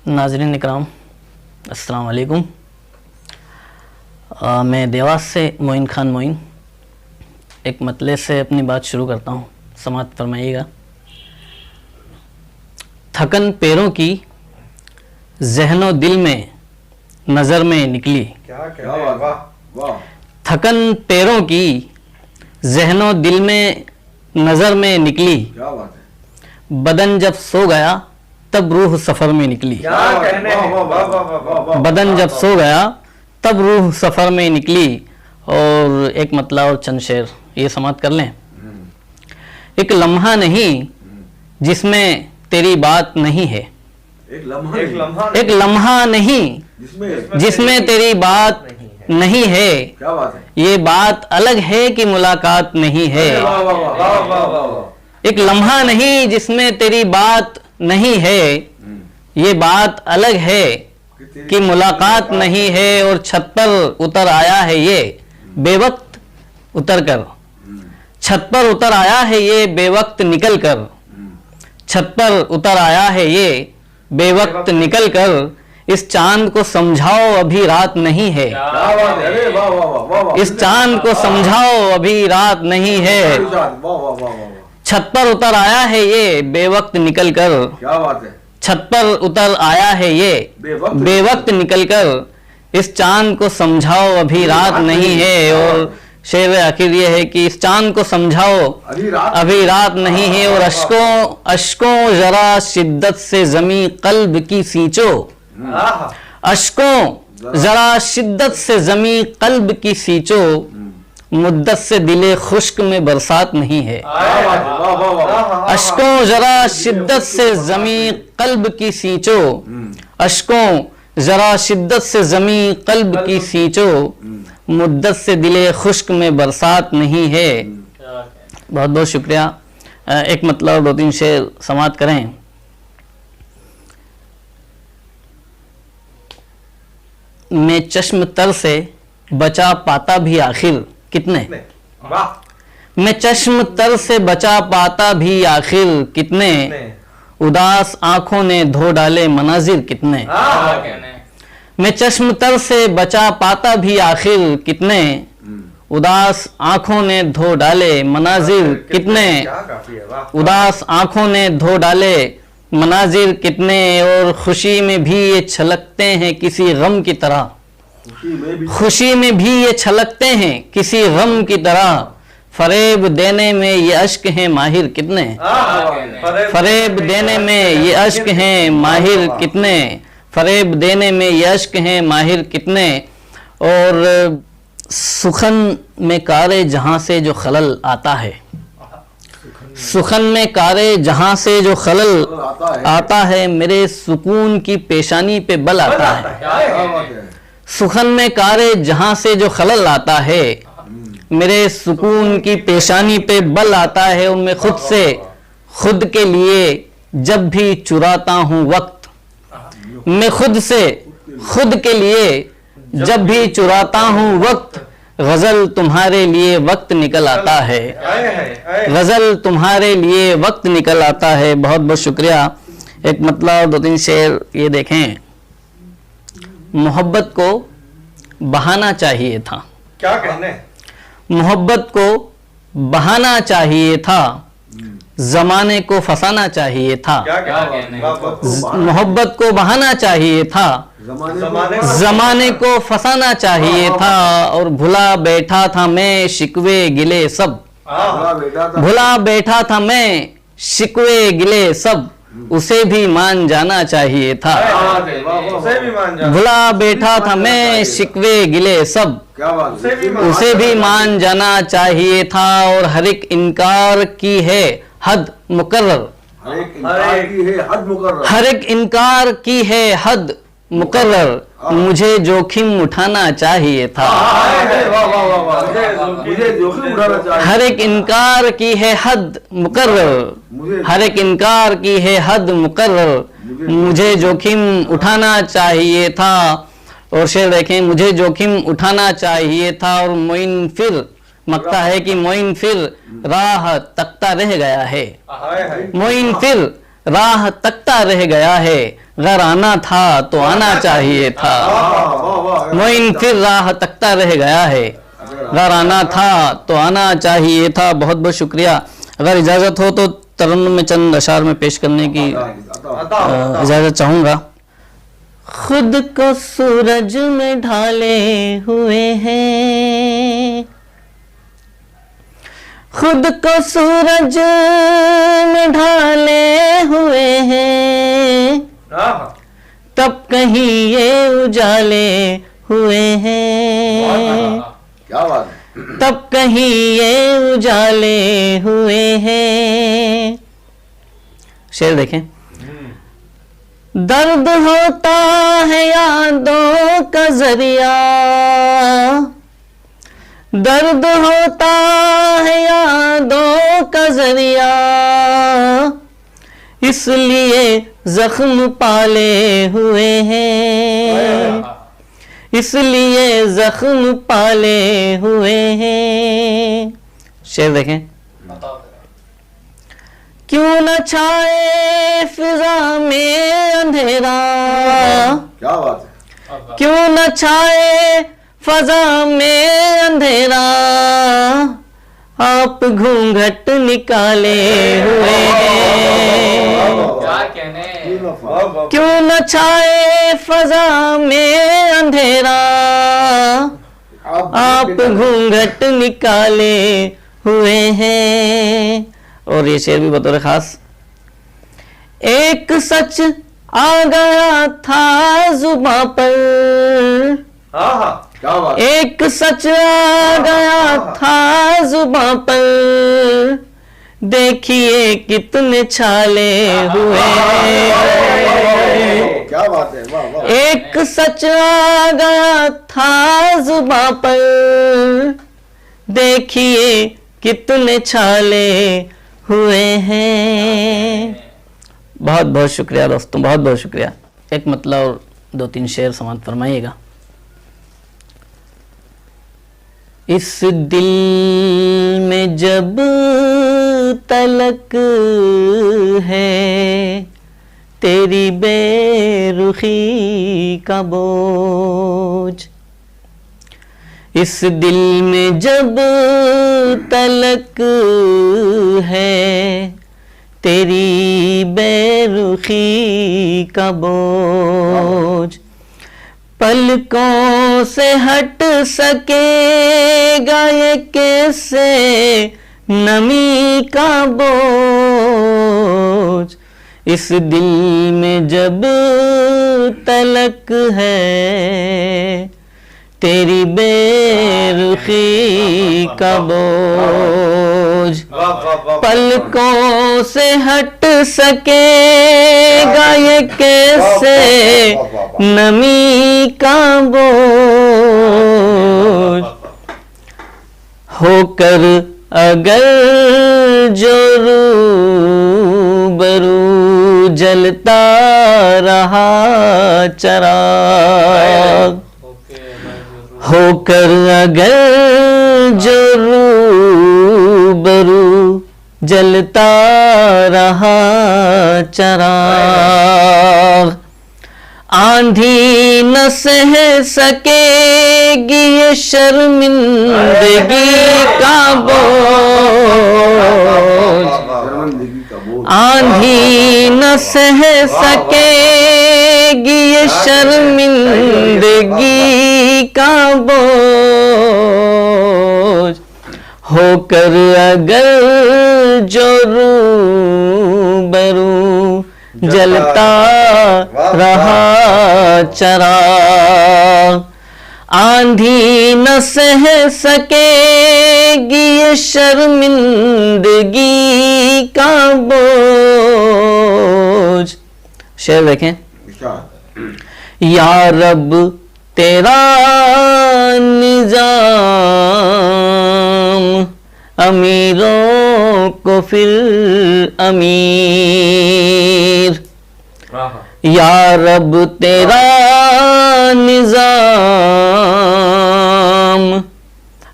नाज़रीन इकराम, अस्सलाम वालेकुम। मैं देवास से मोइन खान मोइन एक मतले से अपनी बात शुरू करता हूँ, समाअत फरमाइएगा। थकन पैरों की ज़हनो दिल में नज़र में निकली। क्या वाह। थकन पैरों की ज़हनो दिल में नज़र में निकली। क्या बात है। बदन जब सो गया तब रूह सफ़र में निकली। क्या कहने हैं। बदन जब सो गया तब रूह सफ़र में निकली। और एक मतला और चंद शेर ये समाप्त कर लें। एक लम्हा नहीं जिसमें तेरी बात नहीं है। एक लम्हा नहीं जिसमें तेरी बात नहीं है। क्या बात है। ये बात अलग है कि मुलाकात नहीं है। एक लम्हा नहीं जिसमें तेरी बात नहीं है, ये बात अलग है कि मुलाकात नहीं है। और छत पर उतर आया है ये बेवक्त उतर कर। छत पर उतर आया है ये बेवक्त निकल कर। छत पर उतर आया है ये बेवक्त निकल कर। इस चांद को समझाओ अभी रात नहीं है। इस चांद को समझाओ अभी रात नहीं है। छत पर उतर आया है ये बेवक्त निकल कर। क्या बात है। छत पर उतर आया है ये बेवक्त निकल कर। इस चांद को समझाओ अभी रात नहीं है। और शेर आखिर ये है कि इस चांद को समझाओ अभी रात नहीं है। और अश्कों जरा शिद्दत से जमी कल्ब की सींचो। अश्कों जरा शिद्दत से जमी कल्ब की सींचो। मुद्दत से दिले खुश्क में बरसात नहीं है। अश्कों जरा शिद्दत से जमी कल्ब की सींचो। अश्कों जरा शिद्दत से जमी कल्ब की सींचो। मुद्दत से दिले खुश्क में बरसात नहीं है। बहुत बहुत शुक्रिया। एक मतलब दो तीन शेर समाप्त करें। मैं चश्म तर से बचा पाता भी आखिर कितने। मैं चश्म तर से बचा पाता भी आखिर कितने। उदास आंखों ने धो डाले मनाजिर कितने। मैं चश्म तर से बचा पाता भी आखिर कितने। उदास आंखों ने धो डाले मनाजिर कितने। उदास आंखों ने धो डाले मनाजिर कितने। और खुशी में भी ये छलकते हैं किसी गम की तरह। खुशी में भी ये छलकते हैं किसी गम की तरह। फरेब देने में ये अश्क हैं माहिर कितने। फरेब देने में ये अश्क हैं माहिर कितने। फरेब देने में ये अश्क हैं माहिर कितने। और सुखन में कारे जहां से जो खलल आता है। सुखन में कारे जहां से जो खलल आता है। मेरे सुकून की पेशानी पे बल आता है। सुखन में कारे जहां से जो खलल आता है। मेरे सुकून की पेशानी पे बल आता है। उनमें खुद के लिए जब भी चुराता हूँ वक्त। मैं खुद के लिए जब भी चुराता हूँ वक्त। गजल तुम्हारे लिए वक्त निकल आता है। गजल तुम्हारे लिए वक्त निकल आता है। बहुत बहुत शुक्रिया। एक मतलब दो तीन शेर ये देखें। मोहब्बत को बहाना चाहिए था। क्या कहने। मोहब्बत को बहाना चाहिए था। जमाने को फसाना चाहिए था। मोहब्बत को बहाना चाहिए था। जमाने को फसाना चाहिए था। और भुला बैठा था मैं शिकवे गिले सब। भुला बैठा था मैं शिकवे गिले सब। उसे भी मान जाना चाहिए था। भुला बैठा था मैं शिकवे गिले सब। उसे भी मान जाना चाहिए था। और हर एक इनकार की है हद मुकर्रर। हर एक इनकार की है हद मुकर्रर। मुझे जोखिम उठाना चाहिए था। हर एक इनकार की है हद मुकर्रर। हर एक इनकार की है हद मुकर्रर। मुझे जोखिम उठाना चाहिए था। और शेर देखें। मुझे जोखिम उठाना चाहिए था। और मोइन फिर मकता है कि मोइन फिर राह तकता रह गया है, हाय हाय मोइन फिर राह तकता रह गया है, घर आना था तो आना चाहिए था। वाह वाह वाह मोइन फिर राह तकता रह गया है, घर आना था तो आना चाहिए था। बहुत बहुत शुक्रिया। अगर इजाजत हो तो तरन्नुम में चंद अशार में पेश करने की इजाजत चाहूंगा। खुद को सूरज में ढाले हुए हैं, खुद को सूरज में ढाले हुए हैं, तब कहीं ये उजाले हुए हैं, क्या बात है। तब कहीं ये उजाले हुए हैं। शेर देखें। दर्द होता है यादों का जरिया, दर्द होता है यादों का जरिया, इसलिए जख्म पाले हुए हैं, इसलिए जख्म पाले हुए हैं। शेर देखें। क्यों न छाए फिजा में अंधेरा, क्या बात है। क्यों न छाए फजा में अंधेरा, आप घूंघट निकाले हुए हैं। क्या कहने। क्यों न छाए फजा में अंधेरा, आप घूंघट निकाले हुए हैं। और ये शेर भी बतौर खास। एक सच आ गया था जुबां पर, क्या बात है। एक सच आ गया था जुबां पर, देखिए कितने छाले हुए हैं। क्या बात है। वाह वाह। एक सच आ गया था जुबां पर, देखिए कितने छाले हुए हैं। बहुत बहुत शुक्रिया दोस्तों, बहुत बहुत शुक्रिया। एक मतलब और 2-3 शेर समाप्त फरमाइएगा। इस दिल में जब तलक है तेरी बेरुखी का बोझ, इस दिल में जब तलक है तेरी बेरुखी का बोझ, पलकों से हट सकेगा ये कैसे नमी का बोझ, इस दिल में जब तलक है तेरी बेरुखी का बोझ, पलकों से हट सकेगा ये कैसे नमी का बोझ, होकर अगर जो रूबरू जलता रहा चराग, होकर अगर जो रूबरू जलता रहा चराग, आंधी न सह सकेगी ये शर्मिंदगी का बोझ, आंधी न सह सकेगी ये शर्मिंदगी का बोझ, होकर अगर जो रूबरू जलता रहा चराग, आंधी न सह सकेगी ये शर्मिंदगी का बोझ। शेर देखें। या रब तेरा निजाम अमीरों को फिर अमीर, या रब तेरा निजाम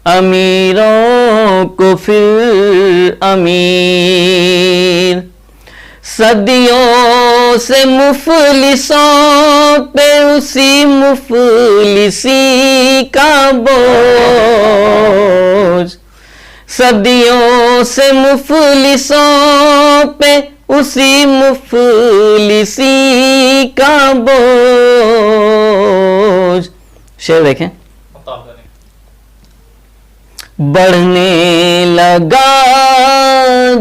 अमीरों को फिर अमीर। सदियों से मुफलिसों पे उसी मुफलिसी का बोझ। सदियों से मुफलिसों पे उसी मुफलिसी का बोझ। शेर देखें। बढ़ने लगा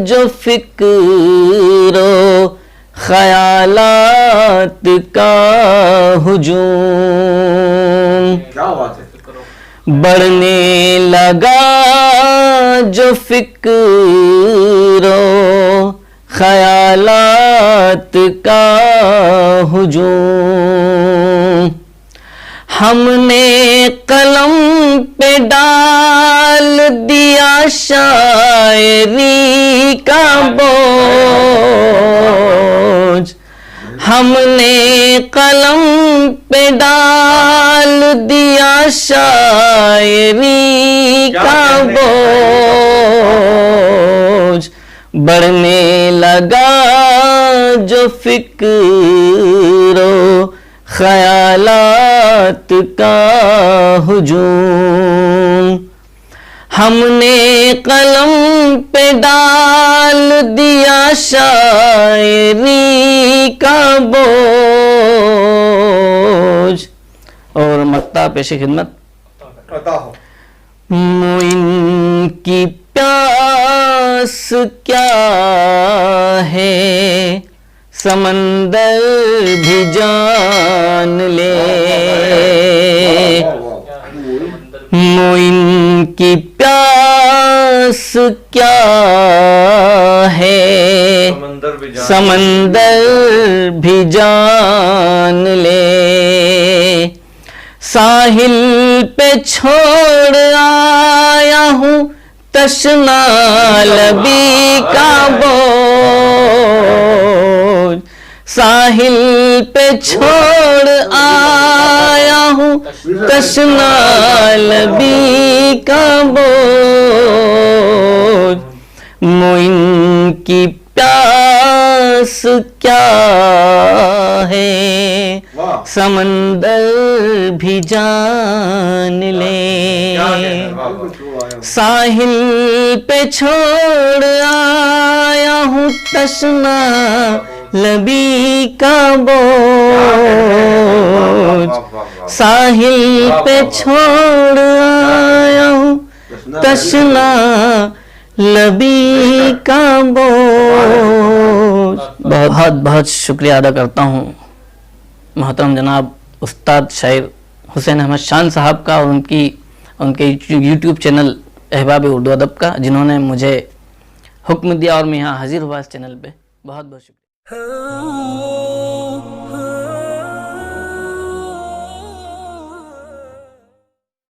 जो फिक्रो ख्यालात का हुजूम। क्या बात है। बढ़ने लगा जो फिक्रो ख्यालात का हुजूम। हमने कलम पे डाल दिया शायरी का बोझ। हमने कलम पे डाल दिया शायरी का बोझ। बढ़ने लगा जो फिक्रो ख्यालात का हुजूम। हमने कलम पे डाल दिया शायरी का बोझ। और मक्ता पेश खिदमत। मोइन की प्यास क्या है समंदर भी जान ले। मोइन की प्यास क्या है समंदर भी जान ले। साहिल पे छोड़ आया हूँ तशना लबी का बोझ। साहिल पे छोड़ आया हूँ तशना लबी का बोझ। मोइन की प्यास क्या है समंदर भी जान ले। साहिल पे छोड़ आया हूँ तशना लबी का बोझ। साहिल पे छोड़ आया हूँ तशना लबी का बोझ। बहुत बहुत शुक्रिया अदा करता हूँ मोहतरम जनाब उस्ताद शायर हुसैन अहमद शान साहब का और उनके यूट्यूब चैनल अहबाब उर्दू अदब का, जिन्होंने मुझे हुक्म दिया और मैं यहाँ हाजिर हुआ इस चैनल पे। बहुत बहुत शुक्रिया।